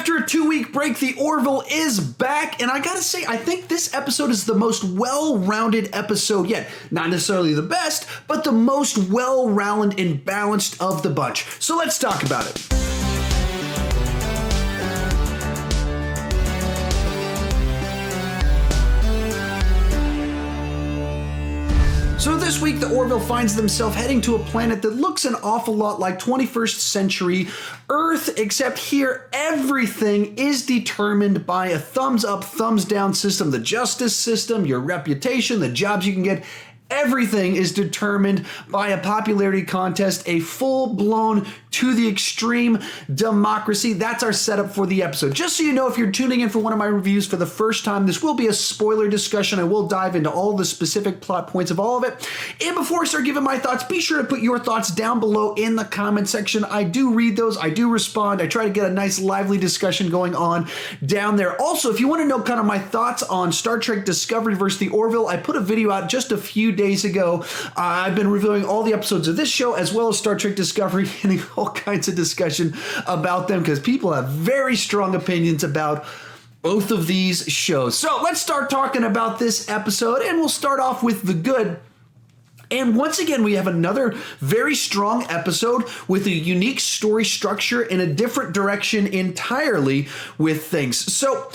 After a 2-week break, the Orville is back, and I gotta say, I think this episode is the most well-rounded episode yet. Not necessarily the best, but the most well-rounded and balanced of the bunch. So let's talk about it. So this week, the Orville finds themselves heading to a planet that looks an awful lot like 21st century Earth, except here everything is determined by a thumbs up, thumbs down system. The justice system, your reputation, the jobs you can get. Everything is determined by a popularity contest, a full-blown, to the extreme democracy. That's our setup for the episode. Just so you know, if you're tuning in for one of my reviews for the first time, this will be a spoiler discussion. I will dive into all the specific plot points of all of it. And before I start giving my thoughts, be sure to put your thoughts down below in the comment section. I do read those. I do respond. I try to get a nice, lively discussion going on down there. Also, if you want to know kind of my thoughts on Star Trek Discovery versus the Orville, I put a video out just a few days ago. I've been reviewing all the episodes of this show as well as Star Trek Discovery, getting all kinds of discussion about them because people have very strong opinions about both of these shows. So let's start talking about this episode, and we'll start off with the good. And once again, we have another very strong episode with a unique story structure in a different direction entirely with things. So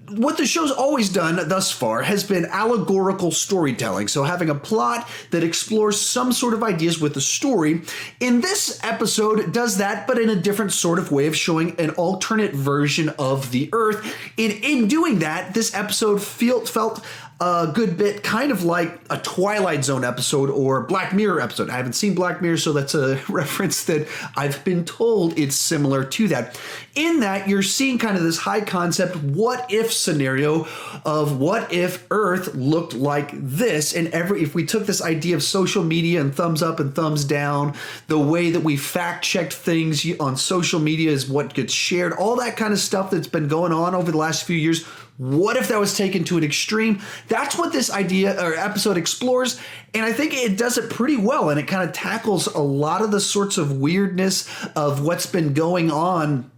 what the show's always done thus far has been allegorical storytelling. So having a plot that explores some sort of ideas with the story. In this episode, it does that, but in a different sort of way of showing an alternate version of the Earth. In doing that, this episode felt a good bit kind of like a Twilight Zone episode or Black Mirror episode. I haven't seen Black Mirror, so that's a reference that I've been told it's similar to that. In that, you're seeing kind of this high concept what if scenario of what if Earth looked like this, and if we took this idea of social media and thumbs up and thumbs down, the way that we fact checked things on social media is what gets shared, all that kind of stuff that's been going on over the last few years. What if that was taken to an extreme? That's what this idea or episode explores, and I think it does it pretty well, and it kind of tackles a lot of the sorts of weirdness of what's been going on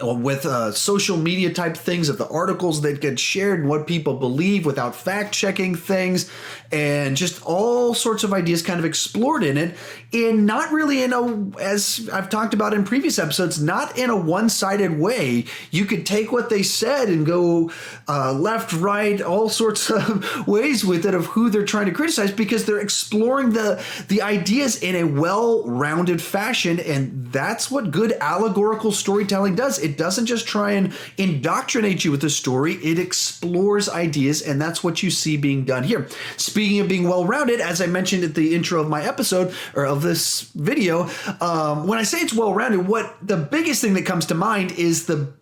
with social media type things, of the articles that get shared and what people believe without fact checking things, and just all sorts of ideas kind of explored in it, and not really as I've talked about in previous episodes, not in a one-sided way. You could take what they said and go left, right, all sorts of ways with it of who they're trying to criticize, because they're exploring the ideas in a well-rounded fashion, and that's what good allegorical storytelling does. It doesn't just try and indoctrinate you with the story, it explores ideas, and that's what you see being done here. Speaking of being well-rounded, as I mentioned at the intro of my episode, or of this video, when I say it's well-rounded, what the biggest thing that comes to mind is the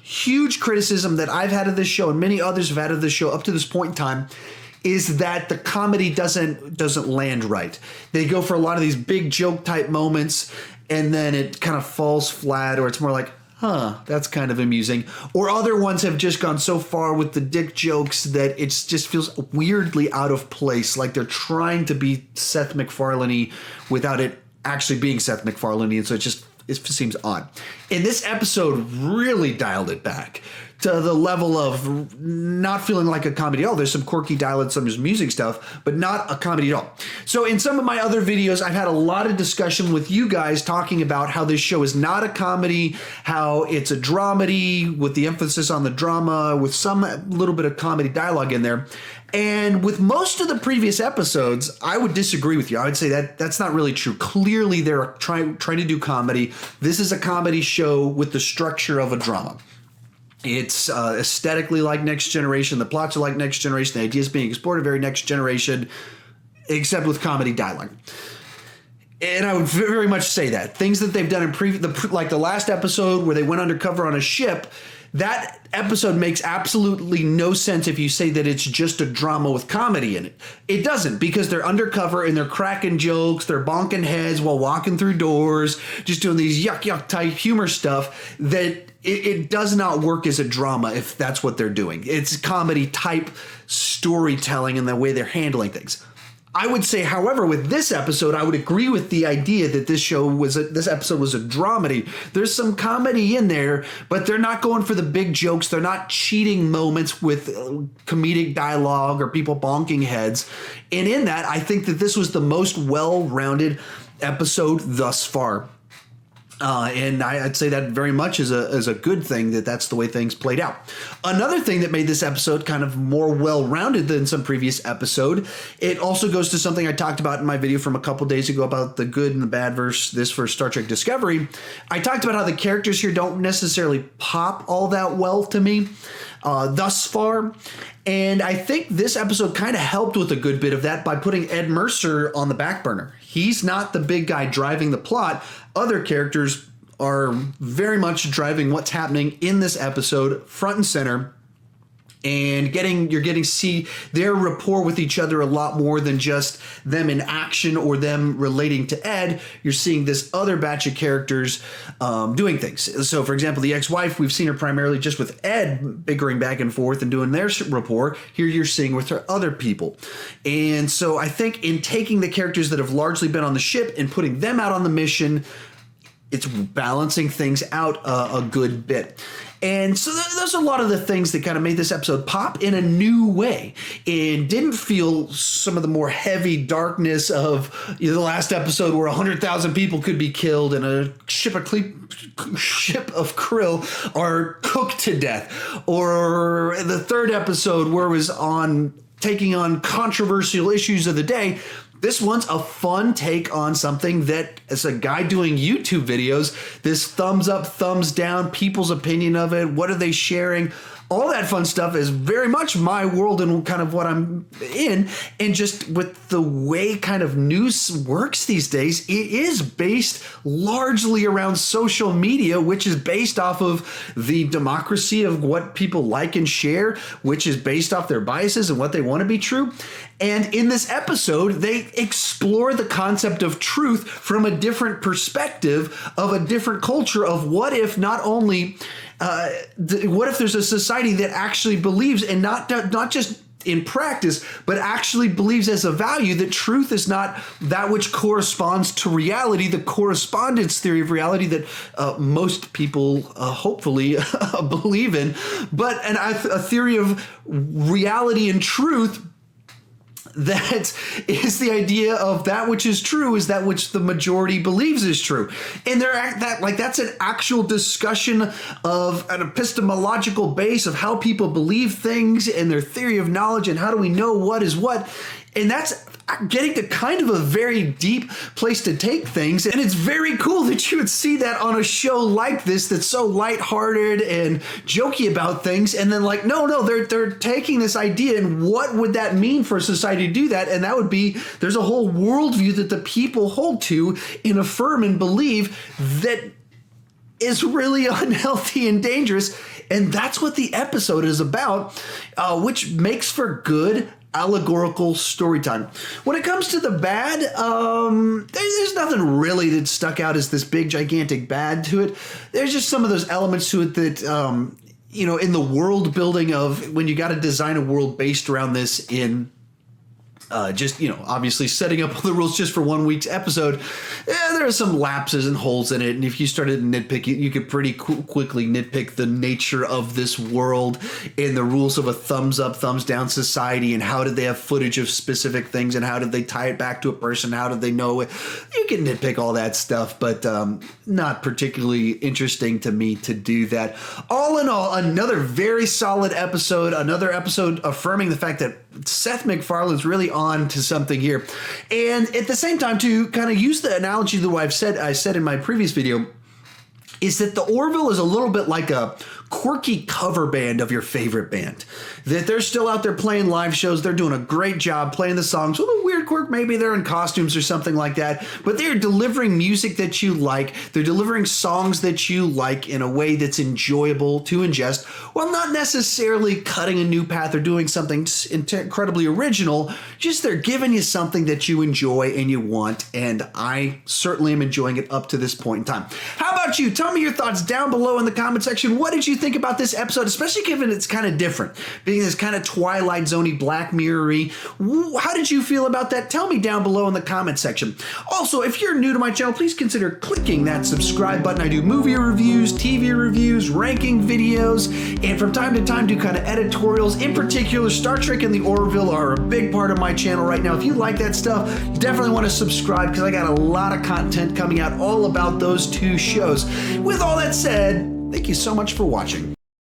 huge criticism that I've had of this show, and many others have had of this show up to this point in time, is that the comedy doesn't land right. They go for a lot of these big joke type moments, and then it kind of falls flat, or it's more like, that's kind of amusing. Or other ones have just gone so far with the dick jokes that it just feels weirdly out of place, like they're trying to be Seth MacFarlane-y without it actually being Seth MacFarlane-y, and so it seems odd. And this episode really dialed it back to the level of not feeling like a comedy at all. There's some quirky dialogue, some music stuff, but not a comedy at all. So in some of my other videos, I've had a lot of discussion with you guys talking about how this show is not a comedy, how it's a dramedy with the emphasis on the drama, with some little bit of comedy dialogue in there. And with most of the previous episodes, I would disagree with you. I would say that that's not really true. Clearly, they're trying to do comedy. This is a comedy show with the structure of a drama. It's aesthetically like Next Generation. The plots are like Next Generation. The ideas being explored are very Next Generation, except with comedy dialogue. And I would very much say that. Things that they've done in like the last episode where they went undercover on a ship, that episode makes absolutely no sense if you say that it's just a drama with comedy in it. It doesn't, because they're undercover and they're cracking jokes, they're bonking heads while walking through doors, just doing these yuck type humor stuff that it does not work as a drama if that's what they're doing. It's comedy type storytelling and the way they're handling things. I would say, however, with this episode, I would agree with the idea that this episode was a dramedy. There's some comedy in there, but they're not going for the big jokes. They're not cheating moments with comedic dialogue or people bonking heads. And in that, I think that this was the most well-rounded episode thus far. And I'd say that very much is a good thing that's the way things played out. Another thing that made this episode kind of more well-rounded than some previous episode, it also goes to something I talked about in my video from a couple days ago about the good and the bad versus for Star Trek Discovery. I talked about how the characters here don't necessarily pop all that well to me thus far. And I think this episode kind of helped with a good bit of that by putting Ed Mercer on the back burner. He's not the big guy driving the plot. Other characters are very much driving what's happening in this episode front and center. And you're getting to see their rapport with each other a lot more than just them in action or them relating to Ed. You're seeing this other batch of characters doing things. So, for example, the ex-wife, we've seen her primarily just with Ed bickering back and forth and doing their rapport. Here you're seeing with her other people. And so I think in taking the characters that have largely been on the ship and putting them out on the mission, it's balancing things out a good bit. And so those are a lot of the things that kind of made this episode pop in a new way. It didn't feel some of the more heavy darkness of the last episode where 100,000 people could be killed and a ship of krill are cooked to death. Or the third episode where it was taking on controversial issues of the day. This one's a fun take on something that, as a guy doing YouTube videos, this thumbs up, thumbs down, people's opinion of it, what are they sharing? All that fun stuff is very much my world and kind of what I'm in. And just with the way kind of news works these days, it is based largely around social media, which is based off of the democracy of what people like and share, which is based off their biases and what they want to be true. And in this episode, they explore the concept of truth from a different perspective of a different culture of what if not only... what if there's a society that actually believes, and not just in practice, but actually believes as a value that truth is not that which corresponds to reality, the correspondence theory of reality that most people hopefully believe in, but a theory of reality and truth that is the idea of that which is true is that which the majority believes is true. And that's an actual discussion of an epistemological base of how people believe things and their theory of knowledge and how do we know what is what. And that's getting to kind of a very deep place to take things. And it's very cool that you would see that on a show like this that's so lighthearted and jokey about things. And then they're taking this idea and what would that mean for a society to do that? And that would be, there's a whole worldview that the people hold to and affirm and believe that is really unhealthy and dangerous. And that's what the episode is about, which makes for good allegorical story time. When it comes to the bad, there's nothing really that stuck out as this big gigantic bad to it. There's just some of those elements to it that in the world building of when you got to design a world based around this in obviously setting up all the rules just for 1 week's episode, there are some lapses and holes in it. And if you started to nitpick, you could pretty quickly nitpick the nature of this world and the rules of a thumbs up, thumbs down society. And how did they have footage of specific things? And how did they tie it back to a person? How did they know it? You can nitpick all that stuff, but not particularly interesting to me to do that. All in all, another very solid episode, another episode affirming the fact that Seth MacFarlane's really on to something here. And at the same time, to kind of use the analogy that I said in my previous video, is that the Orville is a little bit like a quirky cover band of your favorite band. That they're still out there playing live shows. They're doing a great job playing the songs with a weird quirk. Maybe they're in costumes or something like that. But they're delivering music that you like. They're delivering songs that you like in a way that's enjoyable to ingest, while not necessarily cutting a new path or doing something incredibly original. Just they're giving you something that you enjoy and you want. And I certainly am enjoying it up to this point in time. How about you? Tell me your thoughts down below in the comment section. What did you think about this episode, especially given it's kind of different, being this kind of Twilight Zone-y, Black Mirror-y? How did you feel about that? that, tell me down below in the comment section. Also, if you're new to my channel, please consider clicking that subscribe button. I do movie reviews, TV reviews, ranking videos, and from time to time do kind of editorials. In particular, Star Trek and the Orville are a big part of my channel right now. If you like that stuff, you definitely want to subscribe because I got a lot of content coming out all about those two shows. With all that said, thank you so much for watching.